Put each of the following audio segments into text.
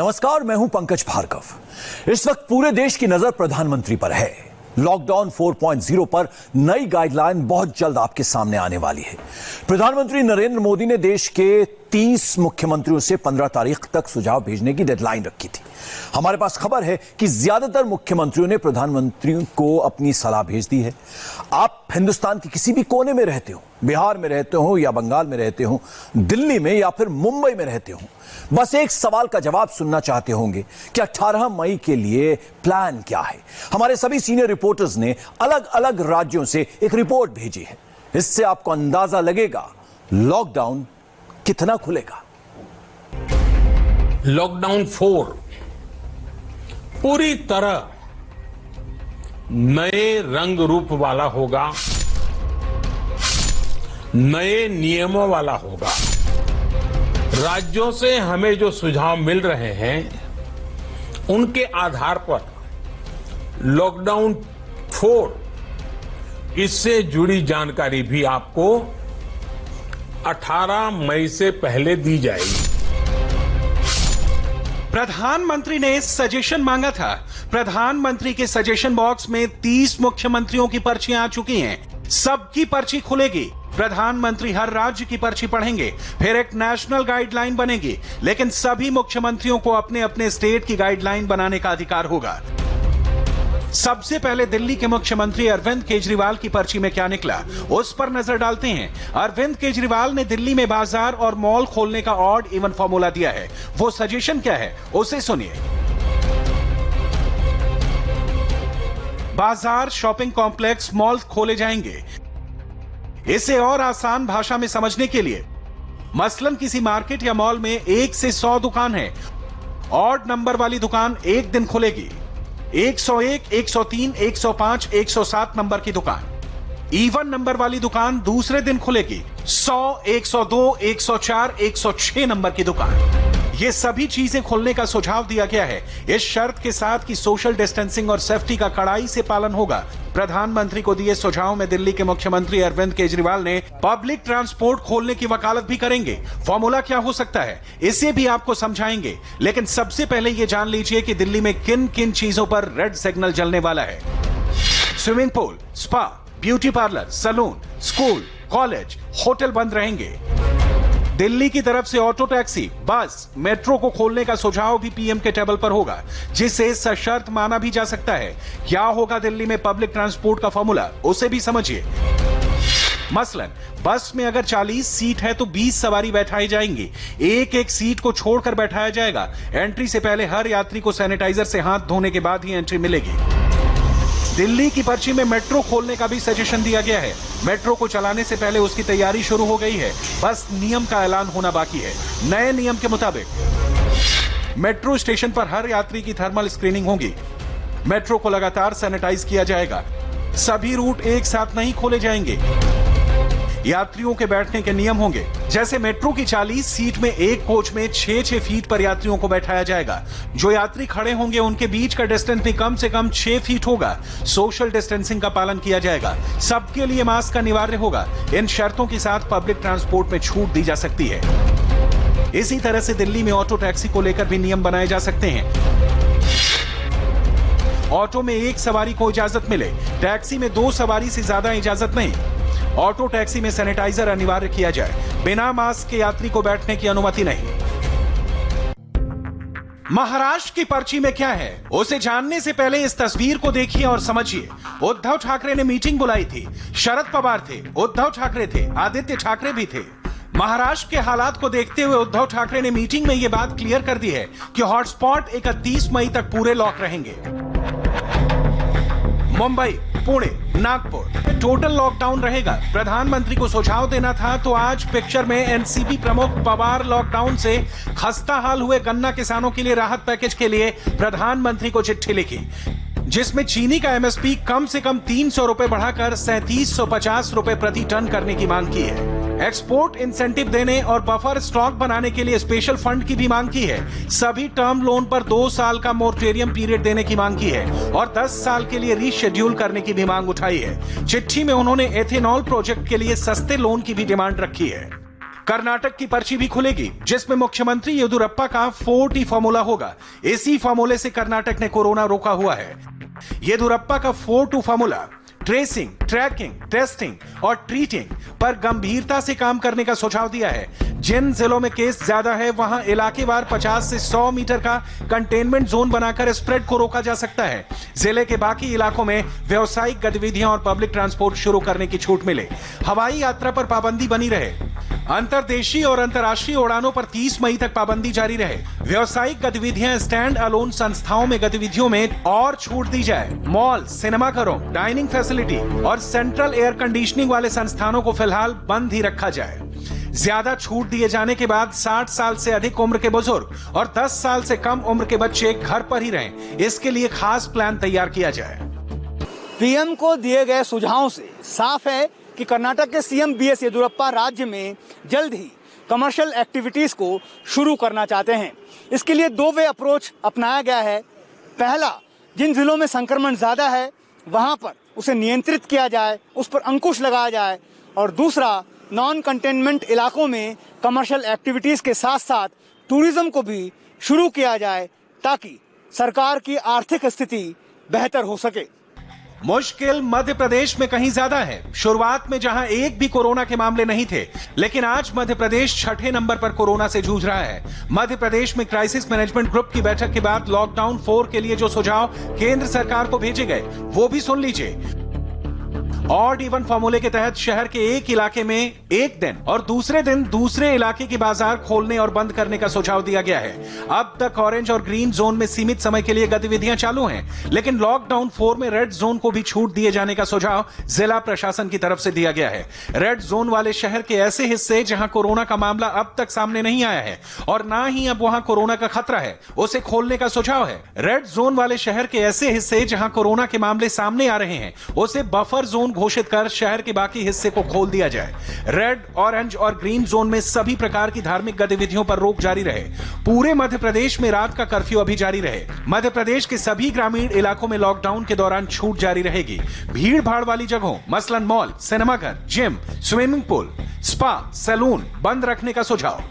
नमस्कार, मैं हूं पंकज भार्गव। इस वक्त पूरे देश की नजर प्रधानमंत्री पर है। लॉकडाउन 4.0 पर नई गाइडलाइन बहुत जल्द आपके सामने आने वाली है। प्रधानमंत्री नरेंद्र मोदी ने देश के 30 मुख्यमंत्रियों से 15 तारीख तक सुझाव भेजने की डेडलाइन रखी थी। हमारे पास खबर है कि ज्यादातर मुख्यमंत्रियों ने प्रधानमंत्री को अपनी सलाह भेज दी है। आप हिंदुस्तान के किसी भी कोने में रहते हो, बिहार में रहते हो या बंगाल में रहते हो, दिल्ली में या फिर मुंबई में रहते हो, बस एक सवाल का जवाब सुनना चाहते होंगे कि 18 मई के लिए प्लान क्या है। हमारे सभी सीनियर रिपोर्टर्स ने अलग अलग राज्यों से एक रिपोर्ट भेजी है। इससे आपको अंदाजा लगेगा लॉकडाउन कितना खुलेगा। लॉकडाउन 4 पूरी तरह नए रंग रूप वाला होगा, नए नियमों वाला होगा। राज्यों से हमें जो सुझाव मिल रहे हैं उनके आधार पर लॉकडाउन 4 इससे जुड़ी जानकारी भी आपको 18 मई से पहले दी जाएगी। प्रधानमंत्री ने सजेशन मांगा था। प्रधानमंत्री के सजेशन बॉक्स में 30 मुख्यमंत्रियों की पर्चियां आ चुकी हैं। सबकी पर्ची खुलेगी। प्रधानमंत्री हर राज्य की पर्ची पढ़ेंगे, फिर एक नेशनल गाइडलाइन बनेगी। लेकिन सभी मुख्यमंत्रियों को अपने अपने स्टेट की गाइडलाइन बनाने का अधिकार होगा। सबसे पहले दिल्ली के मुख्यमंत्री अरविंद केजरीवाल की पर्ची में क्या निकला, उस पर नजर डालते हैं। अरविंद केजरीवाल ने दिल्ली में बाजार और मॉल खोलने का ऑड इवन फॉर्मूला दिया है। वो सजेशन क्या है, उसे सुनिए। बाजार, शॉपिंग कॉम्प्लेक्स, मॉल खोले जाएंगे। इसे और आसान भाषा में समझने के लिए, मसलन किसी मार्केट या मॉल में 1 से 100 दुकान है। ऑड नंबर वाली दुकान एक दिन खुलेगी। 101, 103, 105, 107 नंबर की दुकान। इवन नंबर वाली दुकान दूसरे दिन खुलेगी। 100, 102, 104, 106 नंबर की दुकान। ये सभी चीजें खुलने का सुझाव दिया गया है, इस शर्त के साथ कि सोशल डिस्टेंसिंग और सेफ्टी का कड़ाई से पालन होगा। प्रधानमंत्री को दिए सुझाव में दिल्ली के मुख्यमंत्री अरविंद केजरीवाल ने पब्लिक ट्रांसपोर्ट खोलने की वकालत भी करेंगे। फॉर्मूला क्या हो सकता है, इसे भी आपको समझाएंगे। लेकिन सबसे पहले ये जान लीजिए कि दिल्ली में किन किन चीजों पर रेड सिग्नल जलने वाला है। Swimming pool, spa, beauty parlour, salon, school, college, hotel बंद रहेंगे। दिल्ली की तरफ से ऑटो टैक्सी, बस, मेट्रो को खोलने का सुझाव भी पीएम के टेबल पर होगा, जिसे सशर्त माना भी जा सकता है। क्या होगा दिल्ली में पब्लिक ट्रांसपोर्ट का फॉर्मूला, उसे भी समझिए। मसलन बस में अगर 40 सीट है तो 20 सवारी बैठाई जाएंगी। एक एक सीट को छोड़कर बैठाया जाएगा। एंट्री से पहले हर यात्री को सैनिटाइजर से हाथ धोने के बाद ही एंट्री मिलेगी। दिल्ली की पर्ची में मेट्रो खोलने का भी सजेशन दिया गया है। मेट्रो को चलाने से पहले उसकी तैयारी शुरू हो गई है, बस नियम का ऐलान होना बाकी है। नए नियम के मुताबिक मेट्रो स्टेशन पर हर यात्री की थर्मल स्क्रीनिंग होगी। मेट्रो को लगातार सैनिटाइज किया जाएगा। सभी रूट एक साथ नहीं खोले जाएंगे। यात्रियों के बैठने के नियम होंगे। जैसे मेट्रो की 40 सीट में एक कोच में 6-6 फीट पर यात्रियों को बैठाया जाएगा। जो यात्री खड़े होंगे उनके बीच का डिस्टेंस भी कम से कम 6 फीट होगा। सोशल डिस्टेंसिंग का पालन किया जाएगा। सबके लिए मास्क अनिवार्य होगा। इन शर्तों के साथ पब्लिक ट्रांसपोर्ट में छूट दी जा सकती है। इसी तरह से दिल्ली में ऑटो टैक्सी को लेकर भी नियम बनाए जा सकते हैं। ऑटो में एक सवारी को इजाजत मिले, टैक्सी में 2 सवारी से ज्यादा इजाजत नहीं। ऑटो टैक्सी में सैनिटाइजर अनिवार्य किया जाए। बिना मास्क के यात्री को बैठने की अनुमति नहीं। महाराष्ट्र की पर्ची में क्या है, उसे जानने से पहले इस तस्वीर को देखिए और समझिए। उद्धव ठाकरे ने मीटिंग बुलाई थी। शरद पवार थे, उद्धव ठाकरे थे, आदित्य ठाकरे भी थे। महाराष्ट्र के हालात को देखते हुए उद्धव ठाकरे ने मीटिंग में यह बात क्लियर कर दी है कि हॉटस्पॉट 31 मई तक पूरे लॉक रहेंगे। मुंबई, पुणे, नागपुर टोटल लॉकडाउन रहेगा। प्रधानमंत्री को सुझाव देना था तो आज पिक्चर में एनसीपी प्रमुख पवार लॉकडाउन से खस्ता हाल हुए गन्ना किसानों के लिए राहत पैकेज के लिए प्रधानमंत्री को चिट्ठी लिखी, जिसमें चीनी का एमएसपी कम से कम 300 रुपए बढ़ाकर 3750 रुपए प्रति टन करने की मांग की है। एक्सपोर्ट इंसेंटिव देने और बफर स्टॉक बनाने के लिए स्पेशल फंड की भी मांग की है। सभी टर्म लोन पर 2 साल का मोरेटोरियम पीरियड देने की मांग की है और 10 साल के लिए रीशेड्यूल करने की भी मांग उठाई है। चिट्ठी में उन्होंने एथेनॉल प्रोजेक्ट के लिए सस्ते लोन की भी डिमांड रखी है। कर्नाटक की पर्ची भी खुलेगी, जिसमें मुख्यमंत्री येदियुरप्पा का 4T फॉर्मूला होगा। इसी फॉर्मूले से कर्नाटक ने कोरोना रोका हुआ है। येदियुरप्पा का 4-2 फॉर्मूला ट्रेसिंग, ट्रैकिंग, टेस्टिंग और ट्रीटिंग पर गंभीरता से काम करने का सुझाव दिया है। जिन जिलों में केस ज्यादा है वहां इलाकेवार 50 से 100 मीटर का कंटेनमेंट जोन बनाकर स्प्रेड को रोका जा सकता है। जिले के बाकी इलाकों में व्यावसायिक गतिविधियां और पब्लिक ट्रांसपोर्ट शुरू करने की छूट मिले। हवाई यात्रा पर पाबंदी बनी रहे। अंतर्देशीय और अंतर्राष्ट्रीय उड़ानों पर 30 मई तक पाबंदी जारी रहे। व्यावसायिक गतिविधियां स्टैंड अलोन संस्थाओं में गतिविधियों में और छूट दी जाए। मॉल, सिनेमाघरों, डाइनिंग फैसिलिटी और सेंट्रल एयर कंडीशनिंग वाले संस्थानों को फिलहाल बंद ही रखा जाए। ज्यादा छूट दिए जाने के बाद 60 साल से अधिक उम्र के बुजुर्ग और 10 साल से कम उम्र के बच्चे घर पर ही रहें। इसके लिए खास प्लान तैयार किया जाए। पीएम को दिए गए सुझावों से साफ है कि कर्नाटक के सीएम बीएस येदियुरप्पा राज्य में जल्द ही कमर्शियल एक्टिविटीज को शुरू करना चाहते हैं। इसके लिए 2 वे अप्रोच अपनाया गया है। पहला, जिन जिलों में संक्रमण ज्यादा है वहां पर उसे नियंत्रित किया जाए, उस पर अंकुश लगाया जाए। और दूसरा, नॉन कंटेनमेंट इलाकों में कमर्शियल एक्टिविटीज के साथ साथ टूरिज्म को भी शुरू किया जाए ताकि सरकार की आर्थिक स्थिति बेहतर हो सके। मुश्किल मध्य प्रदेश में कहीं ज्यादा है। शुरुआत में जहां एक भी कोरोना के मामले नहीं थे, लेकिन आज मध्य प्रदेश 6ठे नंबर पर कोरोना से जूझ रहा है। मध्य प्रदेश में क्राइसिस मैनेजमेंट ग्रुप की बैठक के बाद लॉकडाउन 4 के लिए जो सुझाव केंद्र सरकार को भेजे गए वो भी सुन लीजिए। ऑड इवन फॉर्मूले के तहत शहर के एक इलाके में एक दिन और दूसरे दिन दूसरे इलाके के बाजार खोलने और बंद करने का सुझाव दिया गया है। अब तक ऑरेंज और ग्रीन जोन में सीमित समय के लिए गतिविधियां चालू हैं, लेकिन लॉकडाउन 4 में रेड जोन को भी छूट दिए जाने का सुझाव जिला प्रशासन की तरफ से दिया गया है। रेड जोन वाले शहर के ऐसे हिस्से जहां कोरोना का मामला अब तक सामने नहीं आया है और ना ही अब वहां कोरोना का खतरा है, उसे खोलने का सुझाव है। रेड जोन वाले शहर के ऐसे हिस्से जहां कोरोना के मामले सामने आ रहे हैं, उसे बफर जोन घोषित कर शहर के बाकी हिस्से को खोल दिया जाए। रेड, ऑरेंज और ग्रीन जोन में सभी प्रकार की धार्मिक गतिविधियों पर रोक जारी रहे। पूरे मध्य प्रदेश में रात का कर्फ्यू अभी जारी रहे। मध्य प्रदेश के सभी ग्रामीण इलाकों में लॉकडाउन के दौरान छूट जारी रहेगी। भीड़ भाड़ वाली जगहों मसलन मॉल, सिनेमाघर, gym, swimming pool, spa, salon बंद रखने का सुझाव।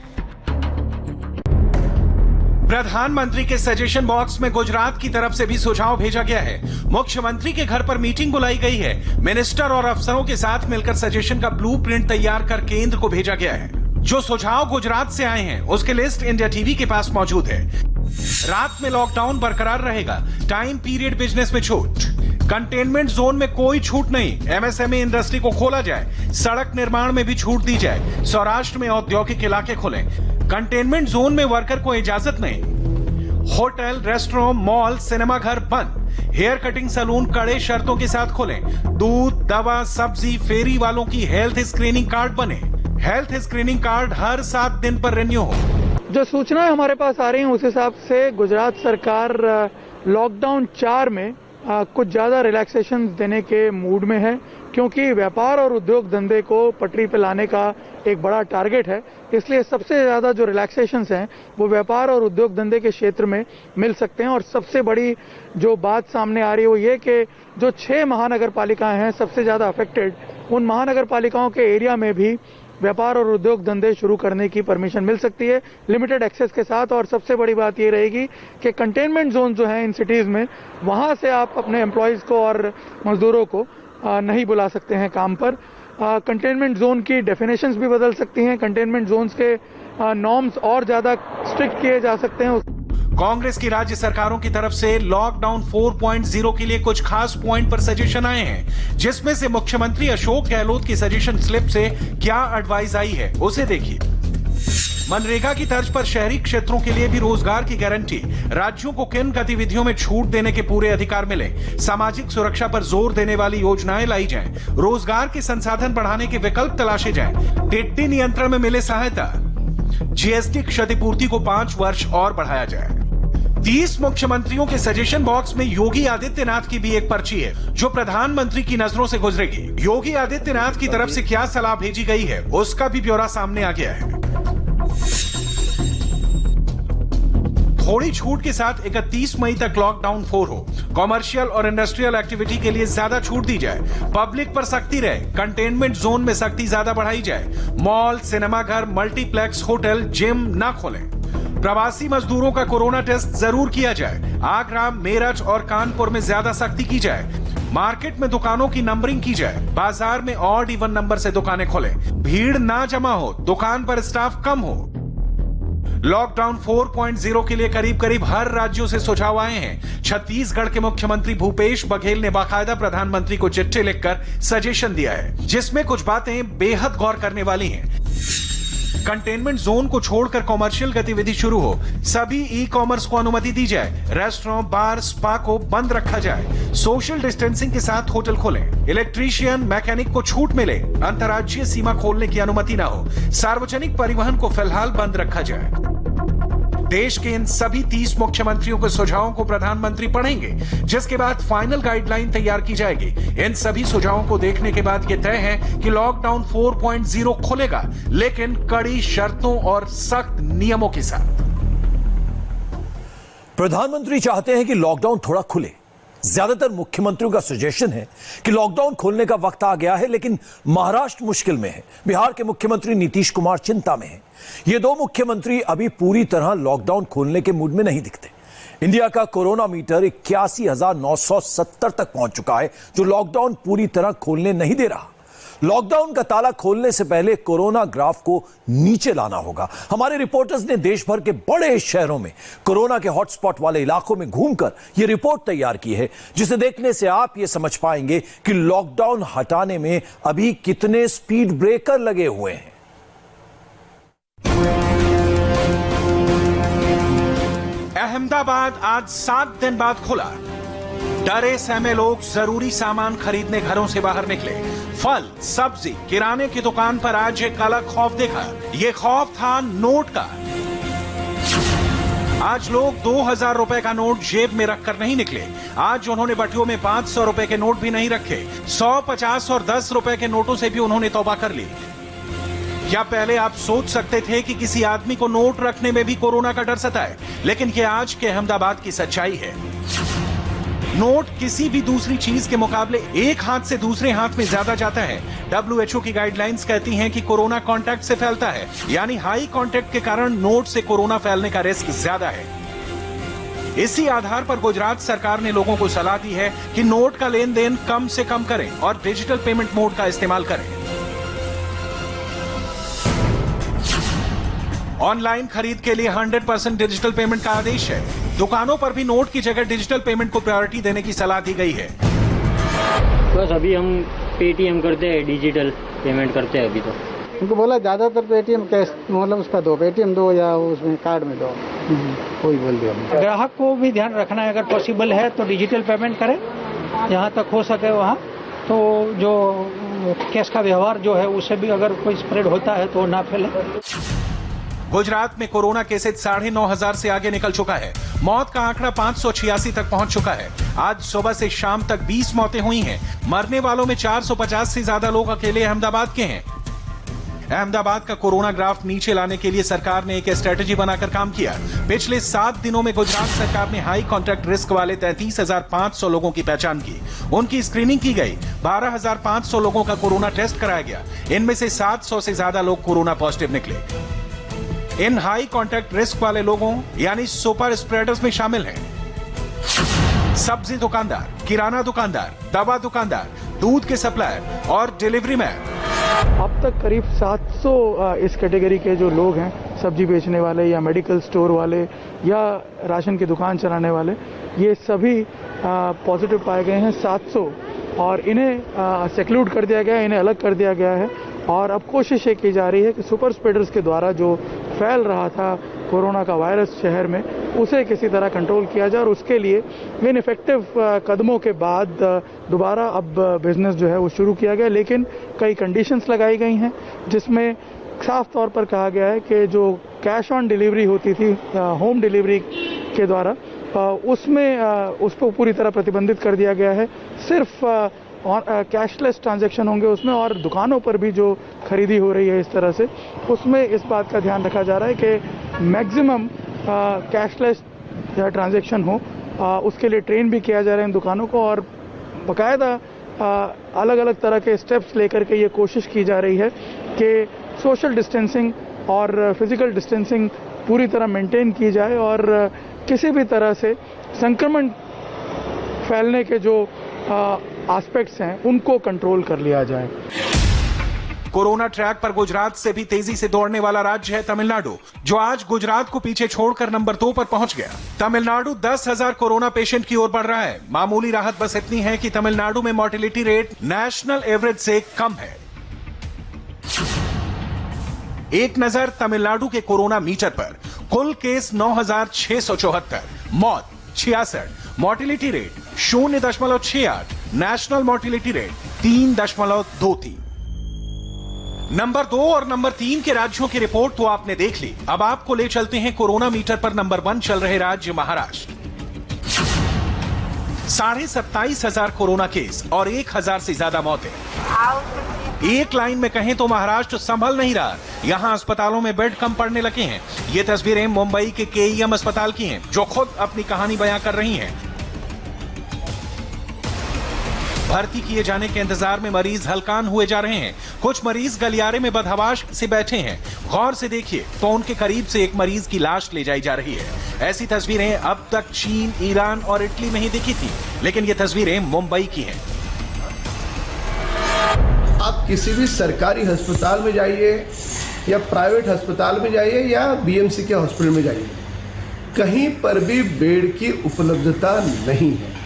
प्रधानमंत्री के सजेशन बॉक्स में गुजरात की तरफ से भी सुझाव भेजा गया है। मुख्यमंत्री के घर पर मीटिंग बुलाई गई है। मिनिस्टर और अफसरों के साथ मिलकर सजेशन का ब्लूप्रिंट तैयार कर केंद्र को भेजा गया है। जो सुझाव गुजरात से आए हैं उसकी लिस्ट इंडिया टीवी के पास मौजूद है। रात में लॉकडाउन बरकरार रहेगा। टाइम पीरियड बिजनेस में छूट। कंटेनमेंट जोन में कोई छूट नहीं। एमएसएमई इंडस्ट्री को खोला जाए। सड़क निर्माण में भी छूट दी जाए। सौराष्ट्र में औद्योगिक इलाके खोलें। कंटेनमेंट जोन में वर्कर को इजाजत नहीं। होटल, रेस्टोरेंट, मॉल, सिनेमाघर बंद। हेयर कटिंग सैलून कड़े शर्तों के साथ खोलें। दूध, दवा, सब्जी, फेरी वालों की हेल्थ स्क्रीनिंग कार्ड बने। हेल्थ स्क्रीनिंग कार्ड हर 7 दिन पर रिन्यू हो। जो सूचनाएं हमारे पास आ रही हैं उस हिसाब से गुजरात सरकार लॉकडाउन 4 में कुछ ज्यादा रिलैक्सेशन देने के मूड में है, क्योंकि व्यापार और उद्योग धंधे को पटरी पे लाने का एक बड़ा टारगेट है। इसलिए सबसे ज्यादा जो रिलैक्सेशंस हैं वो व्यापार और उद्योग धंधे के क्षेत्र में मिल सकते हैं। और सबसे बड़ी जो बात सामने आ रही है वो ये कि जो 6 महानगर पालिकाएं हैं सबसे ज्यादा अफेक्टेड, उन महानगर पालिकाओं के एरिया में भी व्यापार और उद्योग धंधे शुरू करने की परमिशन मिल सकती है लिमिटेड एक्सेस के साथ। और सबसे बड़ी बात ये रहेगी कि कंटेनमेंट जोन जो है इन सिटीज में, वहां से आप अपने एम्प्लॉयज को और मजदूरों को नहीं बुला सकते हैं काम पर। कंटेनमेंट जोन की डेफिनेशंस भी बदल सकती हैं। कंटेनमेंट जोन्स के नॉर्म्स और ज्यादा स्ट्रिक्ट किए जा सकते हैं। कांग्रेस की राज्य सरकारों की तरफ से लॉकडाउन 4.0 के लिए कुछ खास पॉइंट पर सजेशन आए हैं, जिसमें से मुख्यमंत्री अशोक गहलोत की सजेशन स्लिप से क्या एडवाइस आई है उसे देखिए। मनरेगा की तर्ज पर शहरी क्षेत्रों के लिए भी रोजगार की गारंटी। राज्यों को किन गतिविधियों में छूट देने के पूरे अधिकार मिले। सामाजिक सुरक्षा पर जोर देने वाली योजनाएं लाई जाएं। रोजगार के संसाधन बढ़ाने के विकल्प तलाशे जाएं। टिड्डी नियंत्रण में मिले सहायता। जीएसटी क्षतिपूर्ति को 5 वर्ष और बढ़ाया जाए। 30 मुख्यमंत्रियों के सजेशन बॉक्स में योगी आदित्यनाथ की भी एक पर्ची है जो प्रधानमंत्री की नजरों से गुजरेगी। योगी आदित्यनाथ की तरफ से क्या सलाह भेजी गई है उसका भी ब्यौरा सामने आ गया है। थोड़ी छूट के साथ 31 मई तक लॉकडाउन 4 हो। कॉमर्शियल और इंडस्ट्रियल एक्टिविटी के लिए ज्यादा छूट दी जाए, पब्लिक पर सख्ती रहे, कंटेनमेंट जोन में सख्ती ज्यादा बढ़ाई जाए, मॉल, सिनेमाघर, मल्टीप्लेक्स, होटल, जिम न खोलें, प्रवासी मजदूरों का कोरोना टेस्ट जरूर किया जाए, आगरा, मेरठ और कानपुर में ज्यादा सख्ती की जाए, मार्केट में दुकानों की नंबरिंग की जाए, बाजार में ऑड इवन नंबर से दुकानें खोलें, भीड़ ना जमा हो, दुकान पर स्टाफ कम हो। लॉकडाउन 4.0 के लिए करीब करीब हर राज्यों से सुझाव आए हैं। छत्तीसगढ़ के मुख्यमंत्री भूपेश बघेल ने बाकायदा प्रधानमंत्री को चिट्ठी लिखकर सजेशन दिया है, जिसमें कुछ बातें बेहद गौर करने वाली हैं। कंटेनमेंट जोन को छोड़कर कॉमर्शियल गतिविधि शुरू हो, सभी ई कॉमर्स को अनुमति दी जाए, रेस्टोरेंट, बार, स्पा को बंद रखा जाए, सोशल डिस्टेंसिंग के साथ होटल खोलें, इलेक्ट्रीशियन, मैकेनिक को छूट मिले, अंतर्राज्यीय सीमा खोलने की अनुमति न हो, सार्वजनिक परिवहन को फिलहाल बंद रखा जाए। देश के इन सभी 30 मुख्यमंत्रियों के सुझावों को प्रधानमंत्री पढ़ेंगे, जिसके बाद फाइनल गाइडलाइन तैयार की जाएगी। इन सभी सुझावों को देखने के बाद यह तय है कि लॉकडाउन 4.0 खुलेगा, लेकिन कड़ी शर्तों और सख्त नियमों के साथ। प्रधानमंत्री चाहते हैं कि लॉकडाउन थोड़ा खुले। ज्यादातर मुख्यमंत्रियों का सजेशन है कि लॉकडाउन खोलने का वक्त आ गया है, लेकिन महाराष्ट्र मुश्किल में है। बिहार के मुख्यमंत्री नीतीश कुमार चिंता में हैं। ये दो मुख्यमंत्री अभी पूरी तरह लॉकडाउन खोलने के मूड में नहीं दिखते। इंडिया का कोरोना मीटर 81,970 तक पहुंच चुका है, जो लॉकडाउन पूरी तरह खोलने नहीं दे रहा। लॉकडाउन का ताला खोलने से पहले कोरोना ग्राफ को नीचे लाना होगा। हमारे रिपोर्टर्स ने देश भर के बड़े शहरों में कोरोना के हॉटस्पॉट वाले इलाकों में घूमकर यह रिपोर्ट तैयार की है, जिसे देखने से आप यह समझ पाएंगे कि लॉकडाउन हटाने में अभी कितने स्पीड ब्रेकर लगे हुए हैं। अहमदाबाद आज 7 दिन बाद खुला। डरे सहमे लोग जरूरी सामान खरीदने घरों से बाहर निकले। फल, सब्जी, किराने की दुकान पर आज एक अलग खौफ देखा। ये खौफ था नोट का। आज लोग 2000 रुपए का नोट जेब में रखकर नहीं निकले। आज उन्होंने बटुओं में 500 रुपए के नोट भी नहीं रखे। 100, 50 और 10 रुपए के नोटों से भी उन्होंने तौबा कर ली। क्या पहले आप सोच सकते थे कि किसी आदमी को नोट रखने में भी कोरोना का डर सताए? लेकिन ये आज के अहमदाबाद की सच्चाई है। नोट किसी भी दूसरी चीज के मुकाबले एक हाथ से दूसरे हाथ में ज्यादा जाता है। WHO की गाइडलाइंस कहती हैं कि कोरोना कांटेक्ट से फैलता है, यानी हाई कांटेक्ट के कारण नोट से कोरोना फैलने का रिस्क ज्यादा है। इसी आधार पर गुजरात सरकार ने लोगों को सलाह दी है कि नोट का लेन देन कम से कम करें और डिजिटल पेमेंट मोड का इस्तेमाल करें। ऑनलाइन खरीद के लिए 100% डिजिटल पेमेंट का आदेश है। दुकानों पर भी नोट की जगह डिजिटल पेमेंट को प्रायोरिटी देने की सलाह दी गई है। बस अभी हम पेटीएम करते हैं, डिजिटल पेमेंट करते हैं अभी तो। उनको बोला ज्यादातर पेटीएम कैश मतलब उसका दो, पेटीएम दो या उसमें कार्ड में दो, कोई बोल दिया। ग्राहक को भी ध्यान रखना है, अगर पॉसिबल है तो डिजिटल पेमेंट करें, जहाँ तक हो सके वहाँ। तो जो कैश का व्यवहार जो है उससे भी अगर कोई स्प्रेड होता है तो ना फैले। गुजरात में कोरोना केसेस 9,500 से आगे निकल चुका है। मौत का आंकड़ा 586 तक पहुंच चुका है। आज सुबह से शाम तक 20 मौतें हुई हैं। मरने वालों में 450 से ज्यादा लोग अकेले अहमदाबाद के हैं। अहमदाबाद का कोरोना ग्राफ नीचे लाने के लिए सरकार ने एक स्ट्रेटेजी बनाकर काम किया। पिछले 7 दिनों में गुजरात सरकार ने हाई कॉन्टैक्ट रिस्क वाले 33,500 लोगों की पहचान की। उनकी स्क्रीनिंग की गई। 12,500 लोगों का कोरोना टेस्ट कराया गया। इनमें से 700 से ज्यादा लोग कोरोना पॉजिटिव निकले। इन हाई कॉन्टैक्ट रिस्क वाले लोगों यानी सुपर स्प्रेडर्स में शामिल हैं सब्जी दुकानदार, किराना दुकानदार, दवा दुकानदार, दूध के सप्लायर और डिलीवरी मैन। अब तक करीब 700 इस कैटेगरी के जो लोग हैं, सब्जी बेचने वाले या मेडिकल स्टोर वाले या राशन की दुकान चलाने वाले, ये सभी पॉजिटिव पाए गए हैं 700, और इन्हें सेक्लूड कर दिया गया है, इन्हें अलग कर दिया गया है। और अब कोशिश ये की जा रही है कि सुपर स्प्रेडर्स के द्वारा जो फैल रहा था कोरोना का वायरस शहर में, उसे किसी तरह कंट्रोल किया जाए। और उसके लिए इन इफेक्टिव कदमों के बाद दोबारा अब बिजनेस जो है वो शुरू किया गया, लेकिन कई कंडीशंस लगाई गई हैं, जिसमें साफ तौर पर कहा गया है कि जो कैश ऑन डिलीवरी होती थी होम डिलीवरी के द्वारा, उसको पूरी तरह प्रतिबंधित कर दिया गया है। सिर्फ कैशलेस ट्रांजैक्शन होंगे उसमें, और दुकानों पर भी जो खरीदी हो रही है इस तरह से, उसमें इस बात का ध्यान रखा जा रहा है कि मैक्सिमम कैशलेस ट्रांजैक्शन हो उसके लिए ट्रेन भी किया जा रहा है इन दुकानों को, और बाकायदा अलग अलग तरह के स्टेप्स लेकर के ये कोशिश की जा रही है कि सोशल डिस्टेंसिंग और फिजिकल डिस्टेंसिंग पूरी तरह मेंटेन की जाए और किसी भी तरह से संक्रमण फैलने के जो एस्पेक्ट्स हैं उनको कंट्रोल कर लिया जाए। कोरोना ट्रैक पर गुजरात से भी तेजी से दौड़ने वाला राज्य है तमिलनाडु, जो आज गुजरात को पीछे छोड़कर नंबर 2 पर पहुंच गया। तमिलनाडु 10,000 कोरोना पेशेंट की ओर बढ़ रहा है। मामूली राहत बस इतनी है कि तमिलनाडु में मोर्टेलिटी रेट नेशनल एवरेज से कम है। एक नजर तमिलनाडु के कोरोना मीटर पर। कुल केस 9,674, मौत 66, mortality rate 0.68, national mortality rate 3.23। Number 2 और नंबर 3 के राज्यों की रिपोर्ट तो आपने देख ली। अब आपको ले चलते हैं कोरोना मीटर पर नंबर 1 चल रहे राज्य महाराष्ट्र। 27,500 कोरोना केस और 1,000 से ज्यादा मौतें। एक लाइन में कहें तो महाराष्ट्र संभल नहीं रहा। यहां अस्पतालों में बेड कम पड़ने लगे हैं। ये तस्वीरें मुंबई के केईएम अस्पताल की हैं, जो खुद अपनी कहानी बयां कर रही हैं। भर्ती किए जाने के इंतजार में मरीज हलकान हुए जा रहे हैं। कुछ मरीज गलियारे में बदहवाश से बैठे हैं। गौर से देखिए तो उनके करीब से एक मरीज की लाश ले जाई जा रही है। ऐसी तस्वीरें अब तक चीन, ईरान और इटली में ही दिखी थी, लेकिन ये तस्वीरें मुंबई की हैं। आप किसी भी सरकारी अस्पताल में जाइए या प्राइवेट अस्पताल में जाइए या बीएमसी के हॉस्पिटल में जाइए, कहीं पर भी बेड की उपलब्धता नहीं है।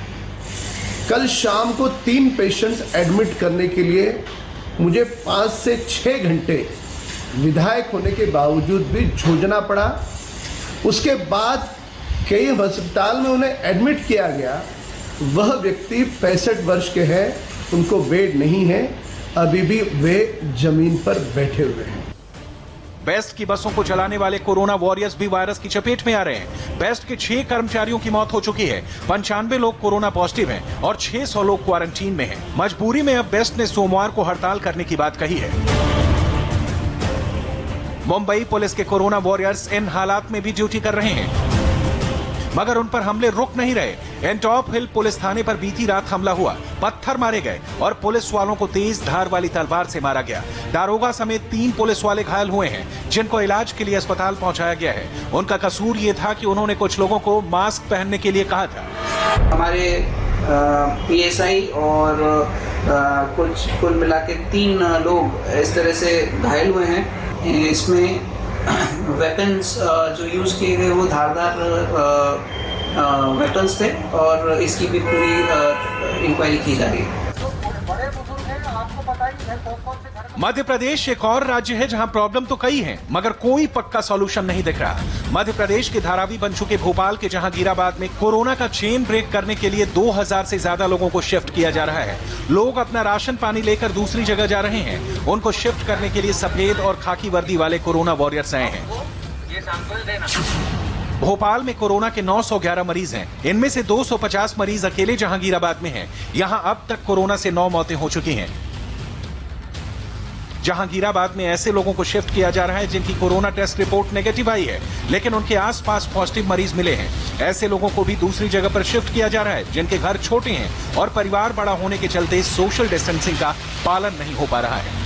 कल शाम को 3 पेशेंट्स एडमिट करने के लिए मुझे 5 से 6 घंटे विधायक होने के बावजूद भी जूझना पड़ा। उसके बाद कई अस्पताल में उन्हें एडमिट किया गया। वह व्यक्ति 65 वर्ष के हैं, उनको बेड नहीं है, अभी भी वे जमीन पर बैठे हुए हैं। बेस्ट की बसों को चलाने वाले कोरोना वॉरियर्स भी वायरस की चपेट में आ रहे हैं। बेस्ट के 6 कर्मचारियों की मौत हो चुकी है। 95 लोग कोरोना पॉजिटिव हैं और 600 लोग क्वारंटीन में हैं। मजबूरी में अब बेस्ट ने सोमवार को हड़ताल करने की बात कही है। मुंबई पुलिस के कोरोना वॉरियर्स इन हालात में भी ड्यूटी कर रहे हैं, मगर उन पर हमले रुक नहीं रहे। एंटॉप हिल पुलिस थाने पर बीती रात हमला हुआ, पत्थर मारे गए और पुलिस वालों को तेज धार वाली तलवार से मारा गया। दारोगा समेत 3 पुलिस वाले घायल हुए हैं, जिनको इलाज के लिए अस्पताल पहुंचाया गया है। उनका कसूर ये था कि उन्होंने कुछ लोगों को मास्क पहनने के लिए कहा था। हमारे पीएसआई और कुछ कुल मिला के 3 लोग इस तरह से घायल हुए हैं। इसमें वेपन्स जो यूज़ किए गए वो धारदार वेपन्स थे और इसकी भी पूरी इंक्वायरी की जा रही है। मध्य प्रदेश एक और राज्य है जहां प्रॉब्लम तो कई हैं, मगर कोई पक्का सॉल्यूशन नहीं दिख रहा। मध्य प्रदेश के धारावी बन चुके भोपाल के जहांगीराबाद में कोरोना का चेन ब्रेक करने के लिए 2000 से ज्यादा लोगों को शिफ्ट किया जा रहा है। लोग अपना राशन पानी लेकर दूसरी जगह जा रहे हैं। उनको शिफ्ट करने के लिए सफेद और खाकी वर्दी वाले कोरोना वॉरियर्स आए हैं। भोपाल में कोरोना के 911 मरीज हैं। इनमें से 250 मरीज अकेले जहांगीराबाद में हैं। यहां अब तक कोरोना से 9 मौतें हो चुकी हैं। जहांगीराबाद में ऐसे लोगों को शिफ्ट किया जा रहा है जिनकी कोरोना टेस्ट रिपोर्ट नेगेटिव आई है, लेकिन उनके आसपास पॉजिटिव मरीज मिले हैं। ऐसे लोगों को भी दूसरी जगह पर शिफ्ट किया जा रहा है जिनके घर छोटे हैं और परिवार बड़ा होने के चलते सोशल डिस्टेंसिंग का पालन नहीं हो पा रहा है।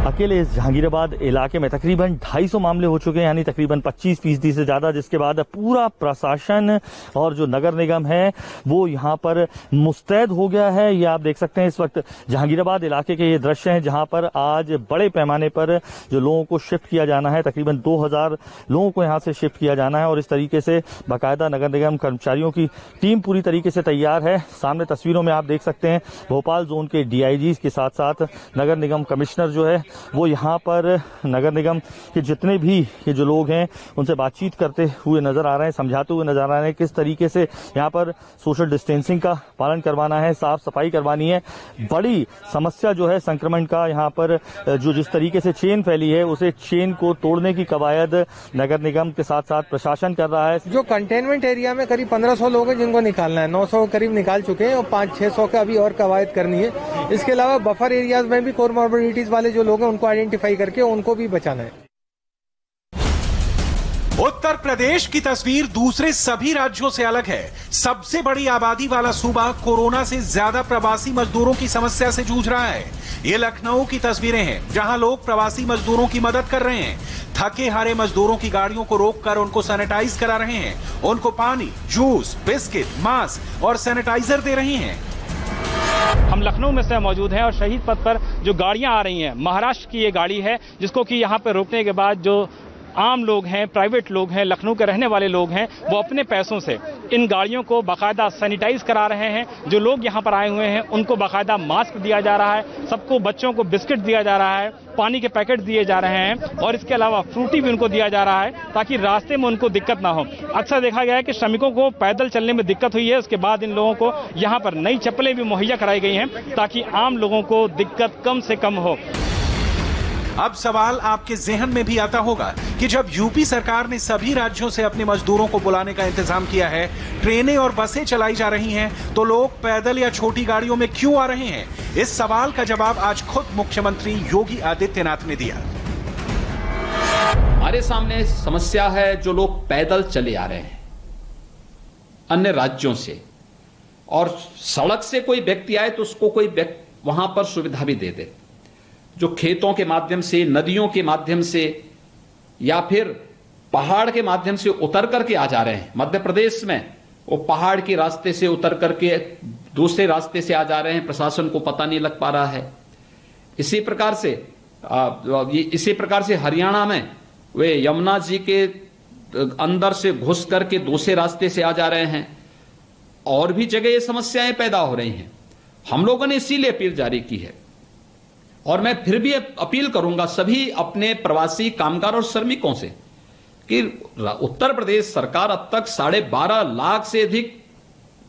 अकेले इस जहांगीराबाद इलाके में तकरीबन 250 मामले हो चुके हैं, यानी तकरीबन 25% से ज़्यादा, जिसके बाद पूरा प्रशासन और जो नगर निगम है वो यहाँ पर मुस्तैद हो गया है। ये आप देख सकते हैं इस वक्त जहांगीराबाद इलाके के ये दृश्य हैं जहाँ पर आज बड़े पैमाने पर जो लोगों को शिफ्ट किया जाना है, तकरीबन 2000 लोगों को यहाँ से शिफ्ट किया जाना है और इस तरीके से बाकायदा नगर निगम कर्मचारियों की टीम पूरी तरीके से तैयार है। सामने तस्वीरों में आप देख सकते हैं भोपाल जोन के DIGs के साथ साथ नगर निगम कमिश्नर जो है वो यहाँ पर नगर निगम के जितने भी ये जो लोग हैं उनसे बातचीत करते हुए नजर आ रहे हैं, समझाते हुए नजर आ रहे हैं किस तरीके से यहाँ पर सोशल डिस्टेंसिंग का पालन करवाना है, साफ सफाई करवानी है। बड़ी समस्या जो है संक्रमण का यहाँ पर जो जिस तरीके से चेन फैली है उसे चेन को तोड़ने की कवायद नगर निगम के साथ साथ प्रशासन कर रहा है। जो कंटेनमेंट एरिया में करीब 1500 लोग हैं जिनको निकालना है, 900 करीब निकाल चुके हैं और 500-600 का अभी और कवायद करनी है। इसके अलावा बफर एरियाज में भी कोमॉर्बिडिटीज वाले जो लोग हैं उनको आइडेंटिफाई करके उनको भी बचाना है। उत्तर प्रदेश की तस्वीर दूसरे सभी राज्यों से अलग है। सबसे बड़ी आबादी वाला सूबा कोरोना से ज्यादा प्रवासी मजदूरों की समस्या से जूझ रहा है। ये लखनऊ की तस्वीरें हैं, जहां लोग प्रवासी मजदूरों की मदद कर रहे हैं। थके हारे मजदूरों की गाड़ियों को रोककर उनको सैनिटाइज करा रहे हैं, उनको पानी, जूस, बिस्किट, मास्क और सैनिटाइजर दे रहे हैं। हम लखनऊ में से मौजूद हैं और शहीद पथ पर जो गाड़ियां आ रही हैं, महाराष्ट्र की ये गाड़ी है जिसको कि यहाँ पर रोकने के बाद जो आम लोग हैं, प्राइवेट लोग हैं, लखनऊ के रहने वाले लोग हैं, वो अपने पैसों से इन गाड़ियों को बाकायदा सैनिटाइज करा रहे हैं। जो लोग यहाँ पर आए हुए हैं उनको बाकायदा मास्क दिया जा रहा है, सबको बच्चों को बिस्किट दिया जा रहा है, पानी के पैकेट दिए जा रहे हैं और इसके अलावा फ्रूटी भी उनको दिया जा रहा है ताकि रास्ते में उनको दिक्कत ना हो। अक्सर देखा गया है कि श्रमिकों को पैदल चलने में दिक्कत हुई है, उसके बाद इन लोगों को यहाँ पर नई चप्पलें भी मुहैया कराई गई हैं ताकि आम लोगों को दिक्कत कम से कम हो। अब सवाल आपके जहन में भी आता होगा कि जब यूपी सरकार ने सभी राज्यों से अपने मजदूरों को बुलाने का इंतजाम किया है, ट्रेनें और बसें चलाई जा रही हैं, तो लोग पैदल या छोटी गाड़ियों में क्यों आ रहे हैं? इस सवाल का जवाब आज खुद मुख्यमंत्री योगी आदित्यनाथ ने दिया। हमारे सामने समस्या है जो लोग पैदल चले आ रहे हैं अन्य राज्यों से, और सड़क से कोई व्यक्ति आए तो उसको कोई वहां पर सुविधा भी दे दे। जो खेतों के माध्यम से, नदियों के माध्यम से या फिर पहाड़ के माध्यम से उतर करके आ जा रहे हैं। मध्य प्रदेश में वो पहाड़ के रास्ते से उतर करके दूसरे रास्ते से आ जा रहे हैं, प्रशासन को पता नहीं लग पा रहा है। इसी प्रकार से हरियाणा में वे यमुना जी के अंदर से घुस करके दूसरे रास्ते से आ जा रहे हैं। और भी जगह ये समस्याएं पैदा हो रही हैं। हम लोगों ने इसीलिए अपील जारी की है और मैं फिर भी अपील करूंगा सभी अपने प्रवासी कामगार और श्रमिकों से कि उत्तर प्रदेश सरकार अब तक 12.5 लाख से अधिक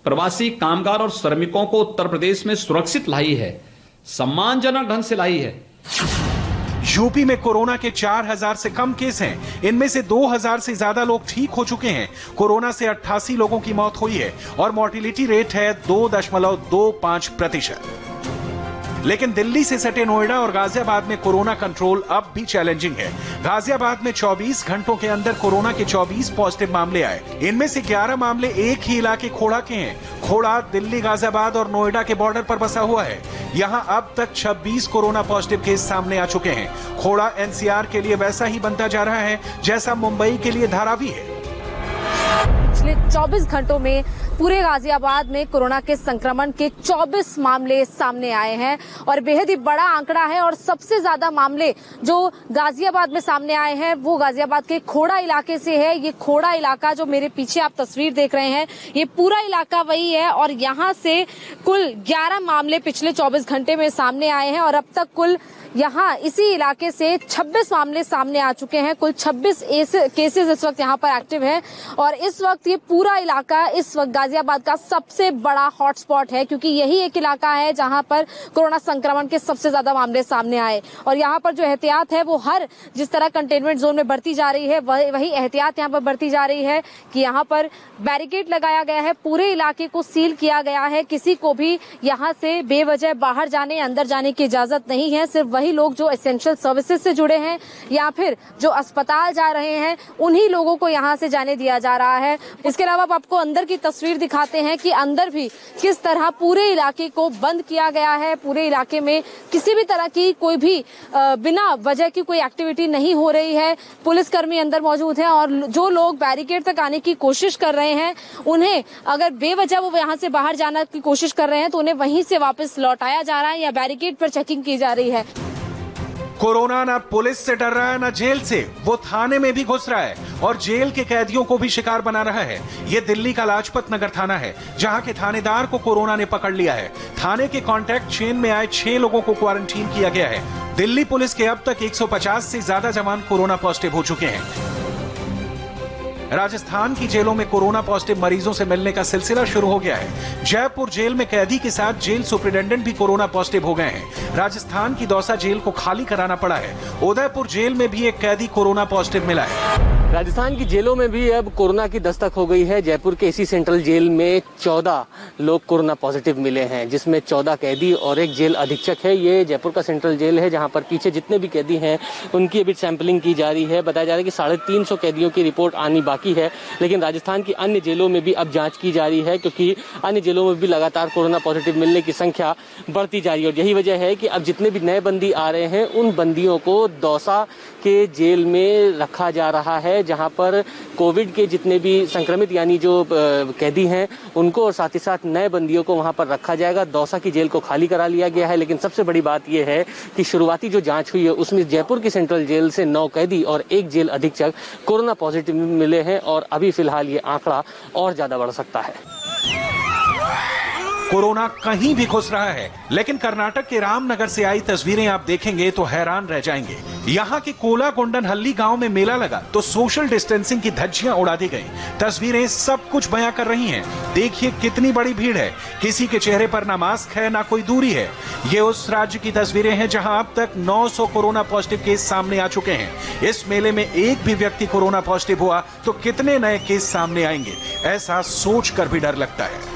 प्रवासी कामगार और श्रमिकों को उत्तर प्रदेश में सुरक्षित लाई है, सम्मानजनक ढंग से लाई है। यूपी में कोरोना के 4000 से कम केस हैं। इनमें से 2000 से ज्यादा लोग ठीक हो चुके हैं। कोरोना से 88 लोगों की मौत हुई है और मोर्टिलिटी रेट है 2.25%। लेकिन दिल्ली से सटे नोएडा और गाजियाबाद में कोरोना कंट्रोल अब भी चैलेंजिंग है। गाजियाबाद में 24 घंटों के अंदर कोरोना के 24 पॉजिटिव मामले आए। इनमें से 11 मामले एक ही इलाके खोड़ा के हैं। खोड़ा दिल्ली, गाजियाबाद और नोएडा के बॉर्डर पर बसा हुआ है। यहां अब तक 26 कोरोना पॉजिटिव केस सामने आ चुके हैं। खोड़ा एनसीआर के लिए वैसा ही बनता जा रहा है जैसा मुंबई के लिए धारावी है। पिछले 24 घंटों में पूरे गाजियाबाद में कोरोना के संक्रमण के 24 मामले सामने आए हैं और बेहद ही बड़ा आंकड़ा है। और सबसे ज्यादा मामले जो गाजियाबाद में सामने आए हैं वो गाजियाबाद के खोड़ा इलाके से है। ये खोड़ा इलाका जो मेरे पीछे आप तस्वीर देख रहे हैं, ये पूरा इलाका वही है और यहाँ से कुल 11 मामले पिछले 24 घंटे में सामने आए हैं और अब तक कुल यहाँ इसी इलाके से 26 मामले सामने आ चुके हैं। कुल 26 केसेस इस वक्त यहाँ पर एक्टिव है और इस वक्त ये पूरा इलाका इस वक्त गाजियाबाद का सबसे बड़ा हॉटस्पॉट है, क्योंकि यही एक इलाका है जहाँ पर कोरोना संक्रमण के सबसे ज्यादा मामले सामने आए। और यहाँ पर जो एहतियात है वो हर जिस तरह कंटेनमेंट जोन में बढ़ती जा रही है वही एहतियात यहाँ पर बढ़ती जा रही है कि यहाँ पर बैरिकेड लगाया गया है, पूरे इलाके को सील किया गया है। किसी को भी यहाँ से बेवजह बाहर जाने अंदर जाने की इजाजत नहीं है। सिर्फ वही लोग जो एसेंशियल सर्विसेज से जुड़े हैं या फिर जो अस्पताल जा रहे हैं उन्हीं लोगों को यहाँ से जाने दिया जा रहा है। इसके अलावा आप आपको अंदर की तस्वीर दिखाते हैं कि अंदर भी किस तरह पूरे इलाके को बंद किया गया है। पूरे इलाके में किसी भी तरह की कोई भी बिना वजह की कोई एक्टिविटी नहीं हो रही है। पुलिसकर्मी अंदर मौजूद हैं और जो लोग बैरिकेड तक आने की कोशिश कर रहे हैं उन्हें अगर बेवजह वो यहाँ से बाहर जाने की कोशिश कर रहे हैं तो उन्हें वहीं से वापस लौटाया जा रहा है या बैरिकेड पर चेकिंग की जा रही है। कोरोना न पुलिस से डर रहा है न जेल से, वो थाने में भी घुस रहा है और जेल के कैदियों को भी शिकार बना रहा है। ये दिल्ली का लाजपत नगर थाना है जहां के थानेदार को कोरोना ने पकड़ लिया है। थाने के कांटेक्ट चेन में आए 6 लोगों को क्वारंटीन किया गया है। दिल्ली पुलिस के अब तक 150 से ज्यादा जवान कोरोना पॉजिटिव हो चुके हैं। राजस्थान की जेलों में कोरोना पॉजिटिव मरीजों से मिलने का सिलसिला शुरू हो गया है। जयपुर जेल में कैदी के साथ जेल सुपरिटेंडेंट भी कोरोना पॉजिटिव हो गए हैं। राजस्थान की दौसा जेल को खाली कराना पड़ा है। उदयपुर जेल में भी एक कैदी कोरोना पॉजिटिव मिला है। राजस्थान की जेलों में भी अब कोरोना की दस्तक हो गई है। जयपुर के इसी सेंट्रल जेल में 14 लोग कोरोना पॉजिटिव मिले हैं, जिसमें 14 कैदी और एक जेल अधीक्षक है। ये जयपुर का सेंट्रल जेल है, जहां पर पीछे जितने भी कैदी हैं उनकी अभी सैंपलिंग की जा रही है। बताया जा रहा है कि 350 कैदियों की रिपोर्ट आनी बाकी है, लेकिन राजस्थान की अन्य जेलों में भी अब जाँच की जा रही है, क्योंकि अन्य जेलों में भी लगातार कोरोना पॉजिटिव मिलने की संख्या बढ़ती जा रही है। और यही वजह है कि अब जितने भी नए बंदी आ रहे हैं उन बंदियों को दौसा के जेल में रखा जा रहा है, जहां पर कोविड के जितने भी संक्रमित यानी जो कैदी हैं उनको और साथ ही साथ नए बंदियों को वहां पर रखा जाएगा। दौसा की जेल को खाली करा लिया गया है, लेकिन सबसे बड़ी बात यह है कि शुरुआती जो जांच हुई है उसमें जयपुर की सेंट्रल जेल से 9 कैदी और एक जेल अधीक्षक कोरोना पॉजिटिव मिले हैं और अभी फिलहाल ये आंकड़ा और ज्यादा बढ़ सकता है। कोरोना कहीं भी घुस रहा है, लेकिन कर्नाटक के रामनगर से आई तस्वीरें आप देखेंगे तो हैरान रह जाएंगे। यहाँ के कोलागोंडनहल्ली गांव में मेला लगा तो सोशल डिस्टेंसिंग की धज्जियां उड़ा दी गई। तस्वीरें सब कुछ बयां कर रही हैं। देखिए कितनी बड़ी भीड़ है, किसी के चेहरे पर ना मास्क है ना कोई दूरी है। ये उस राज्य की तस्वीरें हैं जहां अब तक 900 कोरोना पॉजिटिव केस सामने आ चुके हैं। इस मेले में एक भी व्यक्ति कोरोना पॉजिटिव हुआ तो कितने नए केस सामने आएंगे, ऐसा सोच कर भी डर लगता है।